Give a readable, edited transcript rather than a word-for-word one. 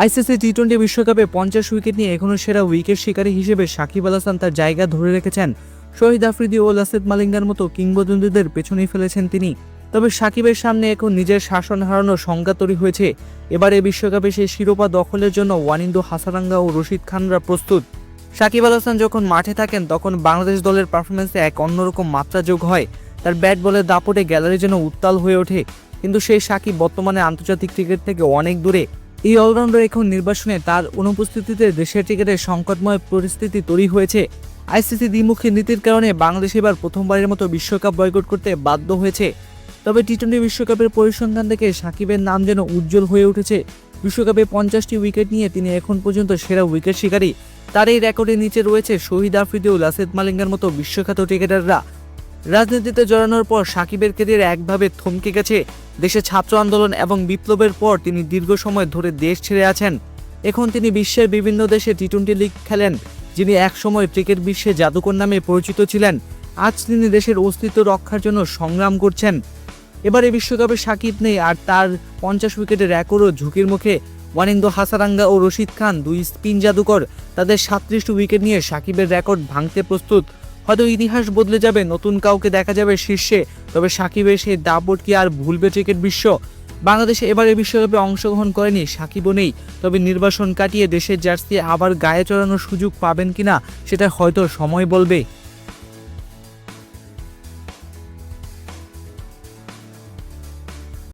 ICC টি-20 বিশ্বকাপে 50 wicket নিয়ে এখনও সেরা উইকেট শিকারী হিসেবে সাকিব আল হাসান তার জায়গা ধরে রেখেছেন। শহীদ আফ্রিদি ও লাসিথ মালিঙ্গার মতো কিংবদন্তিদের পেছনেই ফেলেছেন তিনি। তবে সাকিবের সামনে এখন নিজের শাসন হারানোর সংজ্ঞা তৈরি হয়েছে। এবারে বিশ্বকাপে সেই শিরোপা দখলের জন্য ওয়ানিন্দু হাসারাঙ্গা ও রশিদ খানরা প্রস্তুত। সাকিব আল হাসান যখন মাঠে থাকেন তখন বাংলাদেশ দলের পারফরমেন্সে এক অন্যরকম মাত্রা যোগ হয়। তার ব্যাট বলের দাপটে গ্যালারি যেন উত্তাল হয়ে ওঠে। কিন্তু সেই সাকিব বর্তমানে আন্তর্জাতিক ক্রিকেট থেকে অনেক দূরে। এই অলরাউন্ডার এখন নির্বাসনে তার অনুপস্থিতিতে দেশের ক্রিকেটের সংকটময় পরিস্থিতি তৈরি হয়েছে। আইসিসি দ্বিমুখী নীতির কারণে বাংলাদেশ এবার প্রথমবারের মতো বিশ্বকাপ বয়কট করতে বাধ্য হয়েছে। তবে টি-20 বিশ্বকাপের পরিসংখ্যান থেকে সাকিবের নাম যেন উজ্জ্বল হয়ে উঠেছে। বিশ্বকাপে 50টি উইকেট নিয়ে তিনি এখন পর্যন্ত সেরা উইকেট শিকারী। তার এই রেকর্ডের নিচে রয়েছে শহীদ আফ্রিদি ও লাসিথ মালিঙ্গার মতো বিশ্বখ্যাত ক্রিকেটাররা। রাজনীতিতে জড়ানোর পর সাকিবের ক্যারিয়ার একভাবে থমকে গেছে। দেশে ছাত্র আন্দোলন এবং বিপ্লবের পর তিনি দীর্ঘ সময় ধরে দেশ ছেড়ে আছেন। এখন তিনি বিশ্বের বিভিন্ন দেশে টি-20 লিগ খেলেন। যিনি একসময় ক্রিকেট বিশ্বে জাদুকর নামে পরিচিত ছিলেন, আজ তিনি দেশের অস্তিত্ব রক্ষার জন্য সংগ্রাম করছেন। এবারে বিশ্বকাপে সাকিব নেই, আর তার 50 উইকেটের রেকর্ডও ঝুঁকির মুখে। ওয়ানিন্দু হাসারাঙ্গা ও রশিদ খান, দুই স্পিন জাদুকর, তাদের 37টি উইকেট নিয়ে সাকিবের রেকর্ড ভাঙতে প্রস্তুত। হয়তো ইতিহাস বদলে যাবে, নতুন কাউকে দেখা যাবে শীর্ষে। তবে সাকিবের সেই দাপট কি আর ভুলবে ক্রিকেট বিশ্ব? বাংলাদেশে এবারে বিশ্বকাপে অংশগ্রহণ করেনি, সাকিবও নেই। তবে নির্বাসন কাটিয়ে দেশের জার্সি আবার গায়ে চড়ানোর সুযোগ পাবেন কিনা সেটা হয়তো সময় বলবে।